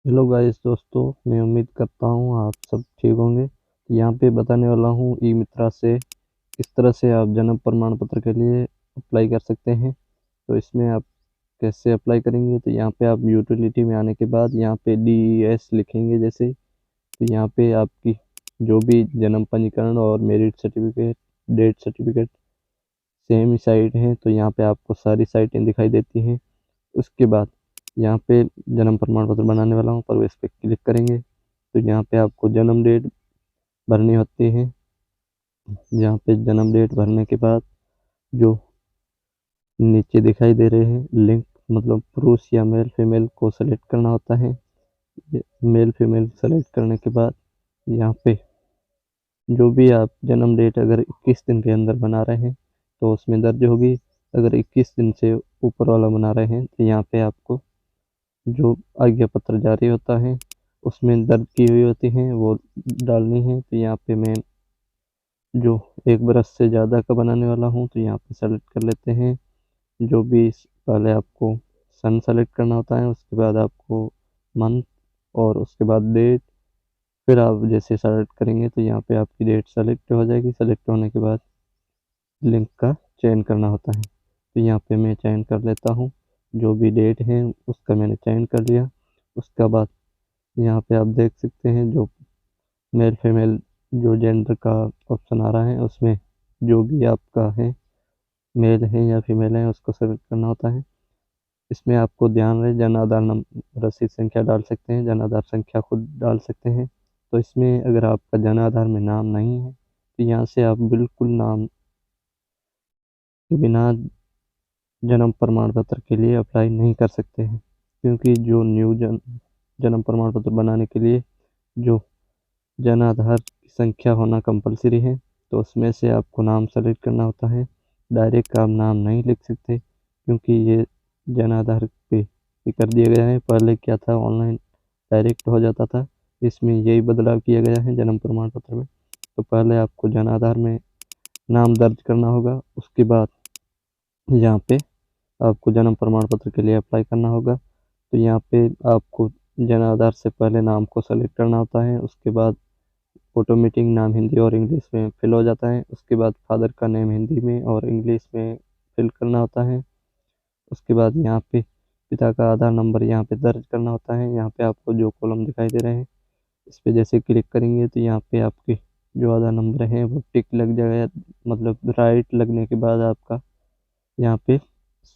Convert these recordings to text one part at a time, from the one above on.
Hello guys दोस्तों, मैं उम्मीद करता हूँ आप सब ठीक होंगे। यहाँ पे बताने वाला हूँ ई मित्रा से किस तरह से आप जन्म प्रमाण पत्र के लिए अप्लाई कर सकते हैं। तो इसमें आप कैसे अप्लाई करेंगे, तो यहाँ पे आप यूटिलिटी में आने के बाद यहाँ पे DES लिखेंगे। जैसे तो यहाँ पे आपकी जो भी जन्म पंजीकरण और merit certificate, death certificate same ही साइट है, तो यहाँ पे आपको सारी साइटें दिखाई देती हैं। उसके बाद यहाँ पे जन्म प्रमाण पत्र बनाने वाला हूँ पर इस पर क्लिक करेंगे तो यहाँ पे आपको जन्म डेट भरनी होती है। यहाँ पे जन्म डेट भरने के बाद जो नीचे दिखाई दे रहे हैं लिंक, मतलब पुरुष या मेल फीमेल को सेलेक्ट करना होता है। मेल फीमेल सेलेक्ट करने के बाद यहाँ पे जो भी आप जन्म डेट अगर 21 दिन के अंदर बना रहे हैं तो उसमें दर्ज होगी। अगर 21 दिन से ऊपर वाला बना रहे हैं तो यहाँ पे आपको जो आज्ञा पत्र जारी होता है उसमें दर्ज की हुई होती हैं वो डालनी है। तो यहाँ पे मैं जो 1 बरस से ज़्यादा का बनाने वाला हूँ तो यहाँ पे सेलेक्ट कर लेते हैं। जो भी पहले आपको सन सेलेक्ट करना होता है, उसके बाद आपको मंथ और उसके बाद डेट। फिर आप जैसे सेलेक्ट करेंगे तो यहाँ पे आपकी डेट सेलेक्ट हो जाएगी। सेलेक्ट होने के बाद लिंक का चयन करना होता है, तो यहाँ पे मैं चयन कर लेता हूँ। जो भी डेट है उसका मैंने चयन कर लिया। उसके बाद यहाँ पे आप देख सकते हैं जो मेल फीमेल जो जेंडर का ऑप्शन आ रहा है उसमें जो भी आपका है, मेल है या फीमेल है, उसको सेलेक्ट करना होता है। इसमें आपको ध्यान रहे जन आधार नंबर रसीद संख्या डाल सकते हैं, जन आधार संख्या खुद डाल सकते हैं। तो इसमें अगर आपका जन आधार में नाम नहीं है तो यहाँ से आप बिल्कुल नाम के बिना जन्म प्रमाण पत्र के लिए अप्लाई नहीं कर सकते हैं, क्योंकि जो न्यू जन्म प्रमाण पत्र बनाने के लिए जो जन आधार की संख्या होना कंपलसरी है, तो उसमें से आपको नाम सेलेक्ट करना होता है। डायरेक्ट आप नाम नहीं लिख सकते क्योंकि ये जन आधार पे ही कर दिया गया है। पहले क्या था, ऑनलाइन डायरेक्ट हो जाता था। इसमें यही बदलाव किया गया है जन्म प्रमाण पत्र में। तो पहले आपको जन आधार में नाम दर्ज करना होगा, उसके बाद यहाँ पे आपको जन्म प्रमाण पत्र के लिए अप्लाई करना होगा। तो यहाँ पे आपको जन आधार से पहले नाम को सेलेक्ट करना होता है। उसके बाद ऑटोमेटिक नाम हिंदी और इंग्लिश में फिल हो जाता है। उसके बाद फादर का नेम हिंदी में और इंग्लिश में फिल करना होता है। उसके बाद यहाँ पे पिता का आधार नंबर यहाँ पे दर्ज करना होता है। यहाँ पे आपको जो कॉलम दिखाई दे रहे हैं इस पे जैसे क्लिक करेंगे तो यहाँ पे आपके जो आधार नंबर है वो टिक लग जाएगा, मतलब राइट लगने के बाद आपका यहाँ पे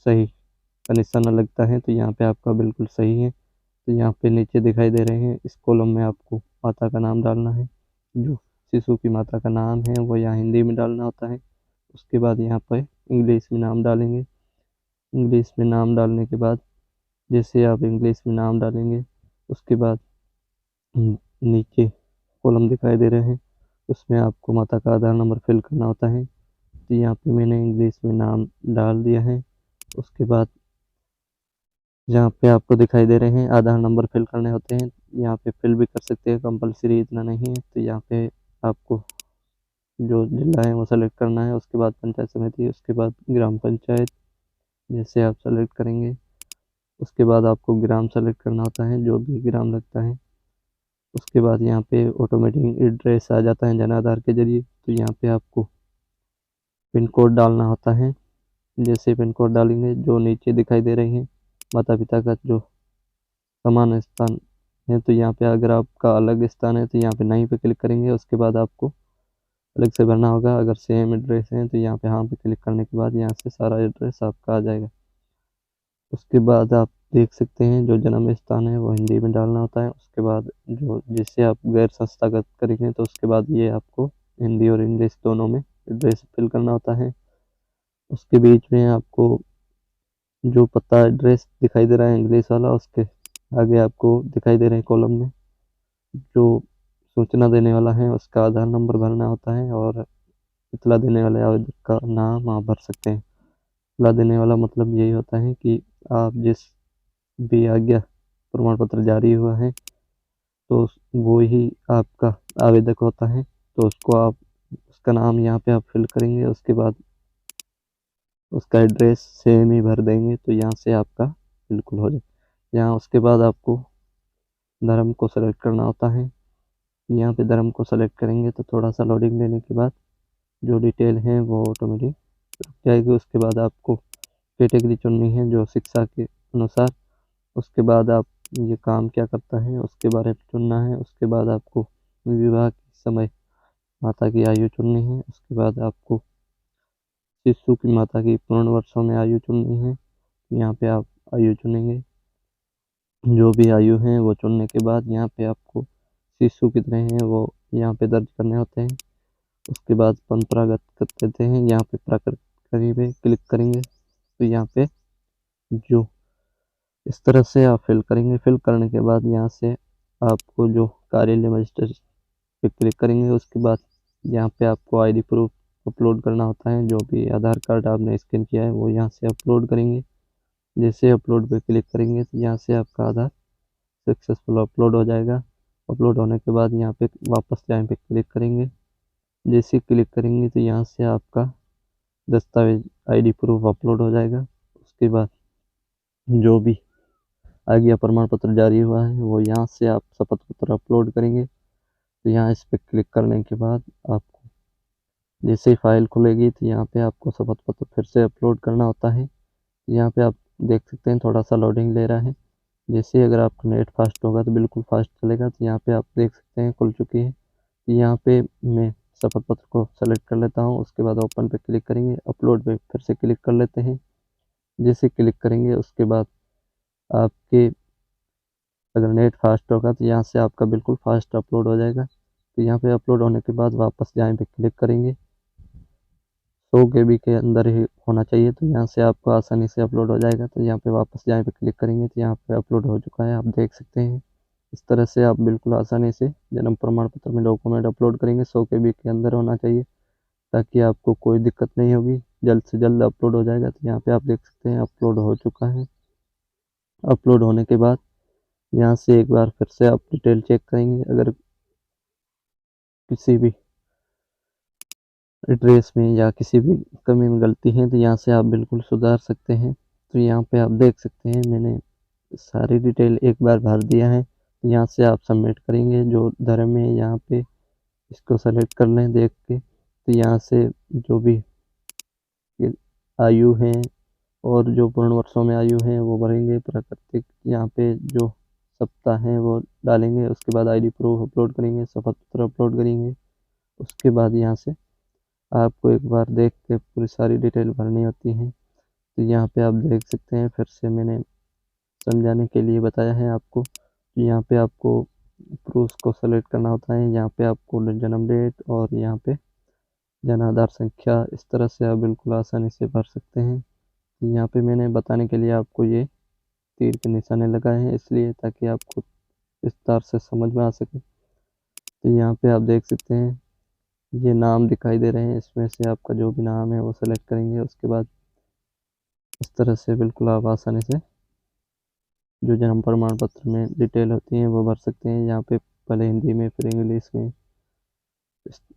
सही का निशाना लगता है, तो यहाँ पे आपका बिल्कुल सही है। तो यहाँ पे नीचे दिखाई दे रहे हैं इस कॉलम में आपको माता का नाम डालना है। जो शिशु की माता का नाम है वो यहाँ हिंदी में डालना होता है। उसके बाद यहाँ पर इंग्लिश में नाम डालेंगे। इंग्लिश में नाम डालने के बाद जैसे आप इंग्लिश में नाम डालेंगे उसके बाद नीचे कॉलम दिखाई दे रहे हैं उसमें आपको माता का आधार नंबर फिल करना होता है। तो यहाँ पे मैंने इंग्लिश में नाम डाल दिया है। उसके बाद जहाँ पे आपको दिखाई दे रहे हैं आधार नंबर फिल करने होते हैं, यहाँ पे फिल भी कर सकते हैं, कंपलसरी इतना नहीं है। तो यहाँ पे आपको जो जिला है वो सेलेक्ट करना है। उसके बाद पंचायत समिति, उसके बाद ग्राम पंचायत जैसे आप सेलेक्ट करेंगे। उसके बाद आपको ग्राम सेलेक्ट करना होता है, जो भी ग्राम लगता है। उसके बाद यहाँ पे ऑटोमेटिक एड्रेस आ जाता है जन आधार के जरिए। तो यहाँ पे आपको पिन कोड डालना होता है। जैसे पिन कोड डालेंगे जो नीचे दिखाई दे रही है माता पिता का जो समान स्थान है, तो यहाँ पे अगर आपका अलग स्थान है तो यहाँ पे नहीं पे क्लिक करेंगे। उसके बाद आपको अलग से भरना होगा। अगर सेम एड्रेस है तो यहाँ पे हाँ पे क्लिक करने के बाद यहाँ से सारा एड्रेस आपका आ जाएगा। उसके बाद आप देख सकते हैं जो जन्म स्थान है वो हिंदी में डालना होता है। उसके बाद जो जिससे आप गैर संस्थागत करेंगे तो उसके बाद ये आपको हिंदी और इंग्लिश दोनों में एड्रेस फिल करना होता है। उसके बीच में आपको जो पता एड्रेस दिखाई दे रहा है इंग्लिश वाला, उसके आगे आपको दिखाई दे रहे हैं कॉलम में जो सूचना देने वाला है उसका आधार नंबर भरना होता है। और इतला देने वाले आवेदक का नाम आप भर सकते हैं। इतला देने वाला मतलब यही होता है कि आप जिस भी आज्ञा प्रमाण पत्र जारी हुआ है तो वो ही आपका आवेदक होता है। तो उसको आप उसका नाम यहाँ पे आप फिल करेंगे। उसके बाद उसका एड्रेस सेम ही भर देंगे तो यहाँ से आपका बिल्कुल हो जाए। यहाँ उसके बाद आपको धर्म को सेलेक्ट करना होता है। यहाँ पे धर्म को सेलेक्ट करेंगे तो थोड़ा सा लोडिंग लेने के बाद जो डिटेल है वो ऑटोमेटिक रुक जाएगी। उसके बाद आपको कैटेगरी चुननी है जो शिक्षा के अनुसार। उसके बाद आप ये काम क्या करता है उसके बारे में चुनना है। उसके बाद आपको विवाह के समय माता की आयु चुननी है। उसके बाद आपको शिशु की माता की पूर्ण वर्षों में आयु चुननी है। यहाँ पे आप आयु चुनेंगे। जो भी आयु है वो चुनने के बाद यहाँ पे आपको शिशु कितने हैं वो यहाँ पे दर्ज करने होते हैं। उसके बाद परंपरागत कर देते हैं। यहाँ पे प्राकृतिक पे क्लिक करेंगे तो यहाँ पे जो इस तरह से आप फिल करेंगे। फिल करने के बाद यहाँ से आपको जो कार्यालय मजिस्ट्रेट पे क्लिक करेंगे। उसके बाद यहाँ पे आपको आईडी प्रूफ अपलोड करना होता है। जो भी आधार कार्ड आपने स्कैन किया है वो यहाँ से अपलोड करेंगे। जैसे अपलोड पे क्लिक करेंगे तो यहाँ से आपका आधार सक्सेसफुल अपलोड हो जाएगा। अपलोड होने के बाद यहाँ पे वापस जाए पे क्लिक करेंगे। जैसे क्लिक करेंगे तो यहाँ से आपका दस्तावेज आईडी प्रूफ अपलोड हो जाएगा। उसके बाद जो भी आज्ञा प्रमाण पत्र जारी हुआ है वो यहाँ से आप शपथ पत्र अपलोड करेंगे। तो यहाँ इस पर क्लिक करने के बाद आपको जैसे ही फाइल खुलेगी तो यहाँ पे आपको शपथ पत्र फिर से अपलोड करना होता है। यहाँ पे आप देख सकते हैं थोड़ा सा लोडिंग ले रहा है। जैसे अगर आपका नेट फास्ट होगा तो बिल्कुल फास्ट चलेगा। तो यहाँ पे आप देख सकते हैं खुल चुकी है। यहाँ पे मैं शपथ पत्र को सेलेक्ट कर लेता हूँ। उसके बाद ओपन पे क्लिक करेंगे। अपलोड पे फिर से क्लिक कर लेते हैं। जैसे क्लिक करेंगे उसके बाद आपके अगर नेट फास्ट होगा तो यहाँ से आपका बिल्कुल फास्ट अपलोड हो जाएगा। तो यहाँ पे अपलोड होने के बाद वापस यहाँ पे क्लिक करेंगे। 100 KB के अंदर ही होना चाहिए तो यहाँ से आपको आसानी से अपलोड हो जाएगा। तो यहाँ पे वापस यहाँ पे क्लिक करेंगे तो यहाँ पे अपलोड हो चुका है, आप देख सकते हैं। इस तरह से आप बिल्कुल आसानी से जन्म प्रमाण पत्र में डॉक्यूमेंट अपलोड करेंगे। 100 KB के अंदर होना चाहिए ताकि आपको कोई दिक्कत नहीं होगी, जल्द से जल्द अपलोड हो जाएगा। तो यहाँ पे आप देख सकते हैं अपलोड हो चुका है। अपलोड होने के बाद यहाँ से एक बार फिर से आप डिटेल चेक करेंगे। अगर किसी भी एड्रेस में या किसी भी कमी में गलती है तो यहाँ से आप बिल्कुल सुधार सकते हैं। तो यहाँ पे आप देख सकते हैं मैंने सारी डिटेल एक बार भर दिया है। तो यहाँ से आप सबमिट करेंगे जो धर्म है यहाँ पे इसको सेलेक्ट कर लें देख के। तो यहाँ से जो भी आयु है और जो पूर्ण वर्षों में आयु है वो भरेंगे। प्राकृतिक यहाँ पे जो सप्ताह है वो डालेंगे। उसके बाद आईडी प्रूफ अपलोड करेंगे, शपथ पत्र अपलोड करेंगे। उसके बाद यहाँ से आपको एक बार देख के पूरी सारी डिटेल भरनी होती है। तो यहाँ पे आप देख सकते हैं फिर से मैंने समझाने के लिए बताया है आपको। तो यहाँ पे आपको प्रूफ को सेलेक्ट करना होता है। यहाँ पे आपको जन्म डेट और यहाँ पे जन आधार संख्या इस तरह से आप बिल्कुल आसानी से भर सकते हैं। तो यहाँ पे मैंने बताने के लिए आपको ये तीर के निशाने लगाए हैं इसलिए ताकि आपको विस्तार से समझ में आ सके। तो यहाँ पे आप देख सकते हैं ये नाम दिखाई दे रहे हैं, इसमें से आपका जो भी नाम है वो सेलेक्ट करेंगे। उसके बाद इस तरह से बिल्कुल आप आसानी से जो जन्म प्रमाण पत्र में डिटेल होती है वो भर सकते हैं। यहाँ पे पहले हिंदी में फिर इंग्लिश में,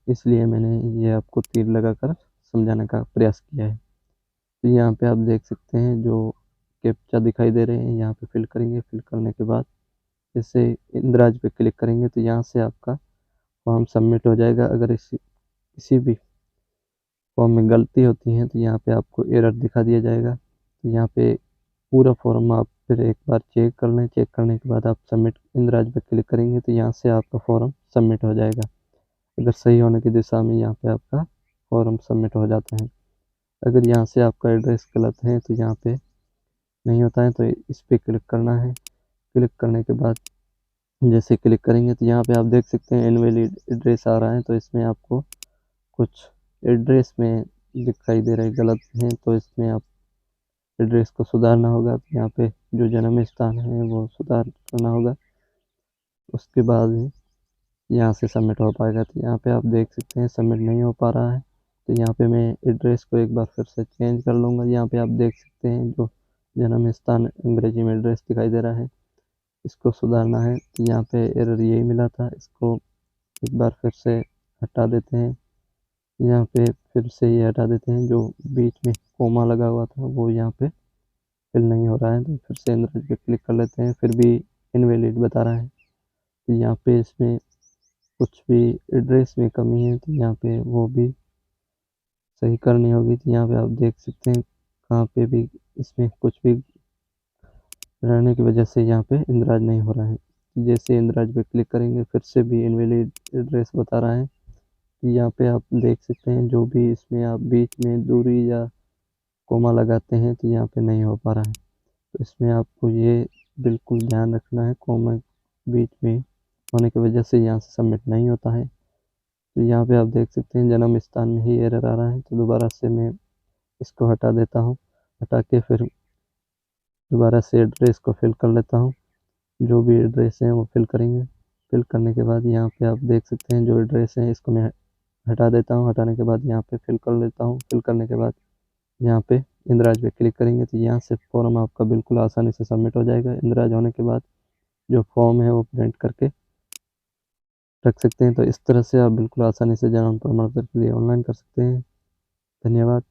इसलिए मैंने ये आपको तीर लगाकर समझाने का प्रयास किया है। तो यहाँ पे आप देख सकते हैं जो कैप्चा दिखाई दे रहे हैं यहाँ पे फिल करेंगे। फिल करने के बाद जैसे इंद्राज पे क्लिक करेंगे तो यहाँ से आपका फॉर्म सबमिट हो जाएगा। अगर किसी भी फॉर्म में गलती होती है तो यहाँ पे आपको एरर दिखा दिया जाएगा। तो यहाँ पे पूरा फॉर्म आप फिर एक बार चेक कर लें। चेक करने के बाद आप सबमिट इंद्राज पे क्लिक करेंगे तो यहाँ से आपका फॉर्म सबमिट हो जाएगा। अगर सही होने की दिशा में यहाँ पे आपका फॉर्म सबमिट हो जाता है। अगर यहाँ से आपका एड्रेस गलत है तो यहाँ पे नहीं होता है तो इस पर क्लिक करना है। क्लिक करने के बाद जैसे क्लिक करेंगे तो यहाँ पे आप देख सकते हैं इनवैलिड एड्रेस आ रहा है। तो इसमें आपको कुछ एड्रेस में दिखाई दे रहे गलत हैं तो इसमें आप एड्रेस को सुधारना होगा। तो यहाँ पे जो जन्म स्थान है वो सुधार करना होगा। उसके बाद यहाँ से सबमिट हो पाएगा। तो यहाँ पे आप देख सकते हैं सबमिट नहीं हो पा रहा है। तो यहाँ पे मैं एड्रेस को एक बार फिर से चेंज कर लूँगा। यहाँ पे आप देख सकते हैं जो जन्म स्थान अंग्रेजी में एड्रेस दिखाई दे रहा है, इसको सुधारना है। तो यहाँ पे एरर यही मिला था, इसको एक बार फिर से हटा देते हैं। यहाँ पे फिर से ये हटा देते हैं, जो बीच में कोमा लगा हुआ था वो यहाँ पे फिल नहीं हो रहा है। तो फिर से अंदर पे क्लिक कर लेते हैं, फिर भी इनवैलिड बता रहा है। तो यहाँ पे इसमें कुछ भी एड्रेस में कमी है तो यहाँ पे वो भी सही करनी होगी। तो यहाँ पे आप देख सकते हैं कहाँ पे भी इसमें कुछ भी रहने की वजह से यहाँ पे इंद्राज नहीं हो रहा है। जैसे इंद्राज पे क्लिक करेंगे फिर से भी इनवैलिड एड्रेस बता रहा है। यहाँ पे आप देख सकते हैं जो भी इसमें आप बीच में दूरी या कोमा लगाते हैं तो यहाँ पे नहीं हो पा रहा है। तो इसमें आपको ये बिल्कुल ध्यान रखना है, कोमा बीच में होने की वजह से यहाँ से सबमिट नहीं होता है। तो यहाँ पे आप देख सकते हैं जन्म स्थान में ही एरर आ रहा है। तो दोबारा से मैं इसको हटा देता हूँ, हटा के फिर दोबारा से एड्रेस को फिल कर लेता हूँ। जो भी एड्रेस हैं वो फिल करेंगे। फिल करने के बाद यहाँ पे आप देख सकते हैं जो एड्रेस है इसको मैं हटा देता हूँ। हटाने के बाद यहाँ पे फिल कर लेता हूँ। फिल करने के बाद यहाँ पे इंद्राज पे क्लिक करेंगे तो यहाँ से फॉर्म आपका बिल्कुल आसानी से सबमिट हो जाएगा। इंद्राज होने के बाद जो फॉर्म है वो प्रिंट करके रख सकते हैं। तो इस तरह से आप बिल्कुल आसानी से जन्म प्रमाण पत्र के लिए ऑनलाइन कर सकते हैं। धन्यवाद।